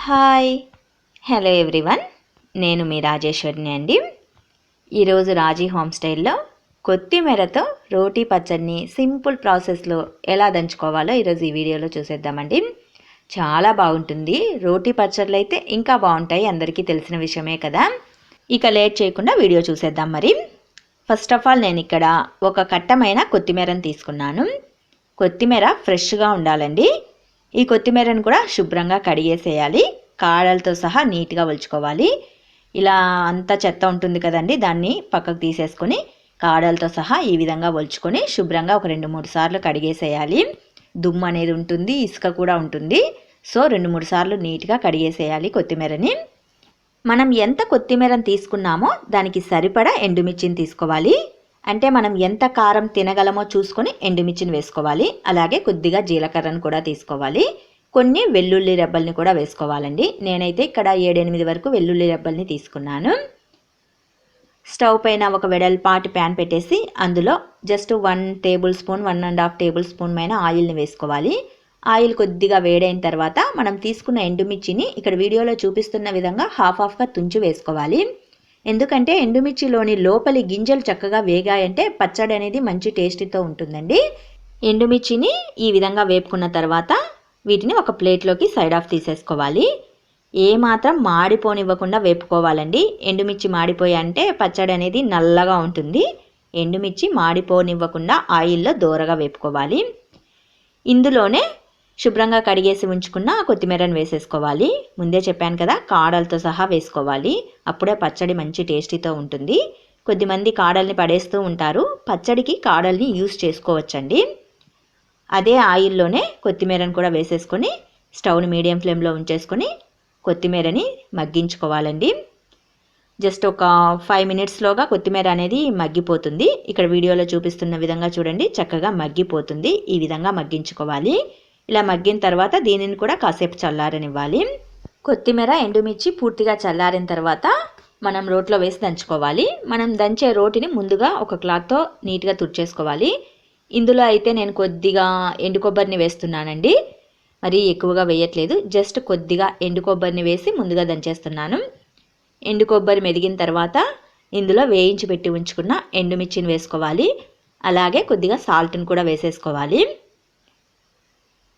Hi hello everyone, నేను మీ రాజేశ్వరిని అండి. ఈరోజు రాజీ హోమ్ స్టైల్లో కొత్తిమీరతో రోటీ పచ్చడిని సింపుల్ ప్రాసెస్లో ఎలా దంచుకోవాలో ఈరోజు ఈ వీడియోలో చూసేద్దామండి. చాలా బాగుంటుంది. రోటీ పచ్చళ్ళు అయితే ఇంకా బాగుంటాయి, అందరికీ తెలిసిన విషయమే కదా. ఇక లేట్ చేయకుండా వీడియో చూసేద్దాం. మరి ఫస్ట్ ఆఫ్ ఆల్ నేను ఇక్కడ ఒక కట్టమైన కొత్తిమీరను తీసుకున్నాను. కొత్తిమీర ఫ్రెష్గా ఉండాలండి. ఈ కొత్తిమీరను కూడా శుభ్రంగా కడిగేసేయాలి. కాడలతో సహా నీట్గా ఒలుచుకోవాలి. ఇలా అంతా చెత్త ఉంటుంది కదండి, దాన్ని పక్కకు తీసేసుకొని కాడలతో సహా ఈ విధంగా ఒలుచుకొని శుభ్రంగా ఒక 2-3 సార్లు కడిగేసేయాలి. దుమ్ము అనేది ఉంటుంది, ఇసుక కూడా ఉంటుంది. సో 2-3 సార్లు నీట్గా కడిగేసేయాలి కొత్తిమీరని. మనం ఎంత కొత్తిమీరను తీసుకున్నామో దానికి సరిపడా ఎండుమిర్చిని తీసుకోవాలి. అంటే మనం ఎంత కారం తినగలమో చూసుకొని ఎండుమిర్చిని వేసుకోవాలి. అలాగే కొద్దిగా జీలకర్రను కూడా తీసుకోవాలి. కొన్ని వెల్లుల్లి రెబ్బల్ని కూడా వేసుకోవాలండి. నేనైతే ఇక్కడ 7-8 వరకు వెల్లుల్లి రెబ్బల్ని తీసుకున్నాను. స్టవ్ పైన ఒక వెడల్పాటి ప్యాన్ పెట్టేసి అందులో just 1 table spoon 1.5 table spoon పైన ఆయిల్ని వేసుకోవాలి. ఆయిల్ కొద్దిగా వేడైన తర్వాత మనం తీసుకున్న ఎండుమిర్చిని ఇక్కడ వీడియోలో చూపిస్తున్న విధంగా హాఫ్గా తుంచి వేసుకోవాలి. ఎందుకంటే ఎండుమిర్చిలోని లోపలి గింజలు చక్కగా వేగాయంటే పచ్చడి అనేది మంచి టేస్టీతో ఉంటుందండి. ఎండుమిర్చిని ఈ విధంగా వేపుకున్న తర్వాత వీటిని ఒక ప్లేట్లోకి సైడ్ ఆఫ్ తీసేసుకోవాలి. ఏమాత్రం మాడిపోనివ్వకుండా వేపుకోవాలండి. ఎండుమిర్చి మాడిపోయాయంటే పచ్చడి అనేది నల్లగా ఉంటుంది. ఎండుమిర్చి మాడిపోనివ్వకుండా ఆయిల్లో దోరగా వేపుకోవాలి. ఇందులోనే శుభ్రంగా కడిగేసి ఉంచుకున్న కొత్తిమీరను వేసేసుకోవాలి. ముందే చెప్పాను కదా, కాడలతో సహా వేసుకోవాలి. అప్పుడే పచ్చడి మంచి టేస్టీతో ఉంటుంది. కొద్దిమంది కాడల్ని పడేస్తూ ఉంటారు. పచ్చడికి కాడల్ని యూస్ చేసుకోవచ్చండి. అదే ఆయిల్లోనే కొత్తిమీరను కూడా వేసేసుకొని స్టవ్ని మీడియం ఫ్లేమ్లో ఉంచేసుకొని కొత్తిమీరని మగ్గించుకోవాలండి. జస్ట్ ఒక 5 మినిట్స్లోగా కొత్తిమీర అనేది మగ్గిపోతుంది. ఇక్కడ వీడియోలో చూపిస్తున్న విధంగా చూడండి, చక్కగా మగ్గిపోతుంది. ఈ విధంగా మగ్గించుకోవాలి. ఇలా మగ్గిన తర్వాత దీనిని కూడా కాసేపు చల్లారనివ్వాలి. కొత్తిమీర ఎండుమిర్చి పూర్తిగా చల్లారిన తర్వాత మనం రోట్లో వేసి దంచుకోవాలి. మనం దంచే రోటిని ముందుగా ఒక క్లాత్తో నీట్గా తుడిచేసుకోవాలి. ఇందులో అయితే నేను కొద్దిగా ఎండు కొబ్బరిని వేస్తున్నానండి. మరీ ఎక్కువగా వేయట్లేదు, జస్ట్ కొద్దిగా ఎండు కొబ్బరిని వేసి ముందుగా దంచేస్తున్నాను. ఎండు కొబ్బరి మెదిగిన తర్వాత ఇందులో వేయించి పెట్టి ఉంచుకున్న ఎండుమిర్చిని వేసుకోవాలి. అలాగే కొద్దిగా సాల్ట్ని కూడా వేసేసుకోవాలి.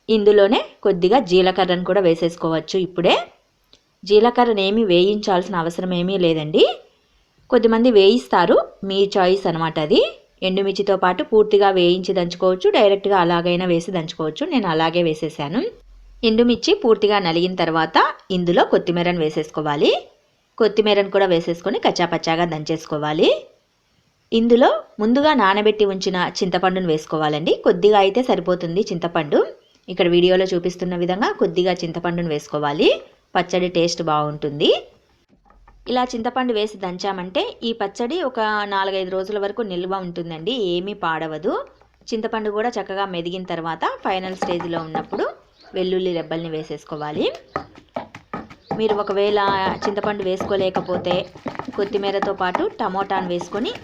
ఇందులోనే కొద్దిగా జీలకర్రను కూడా వేసేసుకోవచ్చు. ఇప్పుడే జీలకర్రను ఏమీ వేయించాల్సిన అవసరం ఏమీ లేదండి. కొద్దిమంది వేయిస్తారు, మీ చాయిస్ అనమాట అది. ఎండుమిర్చితో పాటు పూర్తిగా వేయించి దంచుకోవచ్చు, డైరెక్ట్గా అలాగైనా వేసి దంచుకోవచ్చు. నేను అలాగే వేసేసాను. ఎండుమిర్చి పూర్తిగా నలిగిన తర్వాత ఇందులో కొత్తిమీరను వేసేసుకోవాలి. కొత్తిమీరను కూడా వేసేసుకొని కచ్చాపచ్చాగా దంచేసుకోవాలి. ఇందులో ముందుగా నానబెట్టి ఉంచిన చింతపండును వేసుకోవాలండి. కొద్దిగా అయితే సరిపోతుంది చింతపండు. ఇక్కడ వీడియోలో చూపిస్తున్న విధంగా కొద్దిగా చింతపండును వేసుకోవాలి. పచ్చడి టేస్ట్ బాగుంటుంది. ఇలా చింతపండు వేసి దంచామంటే ఈ పచ్చడి ఒక 4-5 రోజుల వరకు నిల్వ ఉంటుందండి, ఏమీ పాడవదు. చింతపండు కూడా చక్కగా మెదిగిన తర్వాత ఫైనల్ స్టేజ్లో ఉన్నప్పుడు వెల్లుల్లి రెబ్బల్ని వేసేసుకోవాలి. మీరు ఒకవేళ చింతపండు వేసుకోలేకపోతే కొత్తిమీరతో పాటు టమోటాను వేసుకొని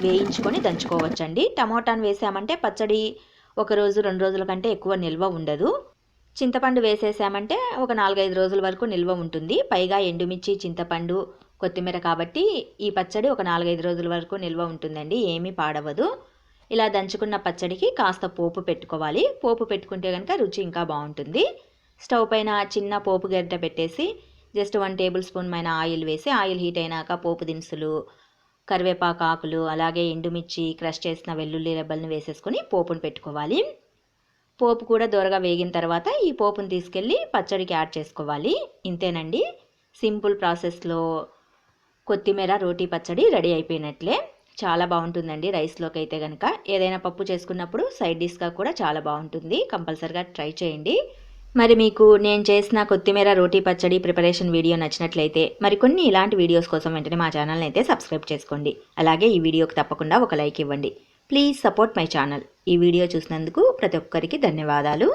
వేయించుకొని దంచుకోవచ్చండి. టమోటాను వేసామంటే పచ్చడి 1 రోజు 2 రోజుల కంటే ఎక్కువ నిల్వ ఉండదు. చింతపండు వేసేసామంటే ఒక 4-5 రోజుల వరకు నిల్వ ఉంటుంది. పైగా ఎండుమిర్చి, చింతపండు, కొత్తిమీర కాబట్టి ఈ పచ్చడి ఒక 4-5 రోజుల వరకు నిల్వ ఉంటుందండి, ఏమీ పాడవదు. ఇలా దంచుకున్న పచ్చడికి కాస్త పోపు పెట్టుకోవాలి. పోపు పెట్టుకుంటే కనుక రుచి ఇంకా బాగుంటుంది. స్టవ్ పైన చిన్న పోపు గరిట పెట్టేసి జస్ట్ 1 టేబుల్ స్పూన్ పైన ఆయిల్ వేసి ఆయిల్ హీట్ అయినాక పోపు దినుసులు, కరివేపాకు ఆకులు, అలాగే ఎండుమిర్చి, క్రష్ చేసిన వెల్లుల్లి రెబ్బల్ని వేసేసుకొని పోపును పెట్టుకోవాలి. పోపు కూడా దోరగా వేగిన తర్వాత ఈ పోపును తీసుకెళ్ళి పచ్చడికి యాడ్ చేసుకోవాలి. ఇంతేనండి, సింపుల్ ప్రాసెస్లో కొత్తిమీర రోటీ పచ్చడి రెడీ అయిపోయినట్లే. చాలా బాగుంటుందండి రైస్లోకి అయితే కనుక. ఏదైనా పప్పు చేసుకున్నప్పుడు సైడ్ డిష్గా కూడా చాలా బాగుంటుంది. కంపల్సరిగా ట్రై చేయండి. మరి మీకు నేను చేసిన కొత్తిమీర రోటీ పచ్చడి ప్రిపరేషన్ వీడియో నచ్చినట్లయితే మరికొన్ని ఇలాంటి వీడియోస్ కోసం వెంటనే మా ఛానల్ని అయితే సబ్స్క్రైబ్ చేసుకోండి. అలాగే ఈ వీడియోకి తప్పకుండా ఒక లైక్ ఇవ్వండి. Please support my channel. ఈ వీడియో చూసినందుకు ప్రతి ఒక్కరికి ధన్యవాదాలు.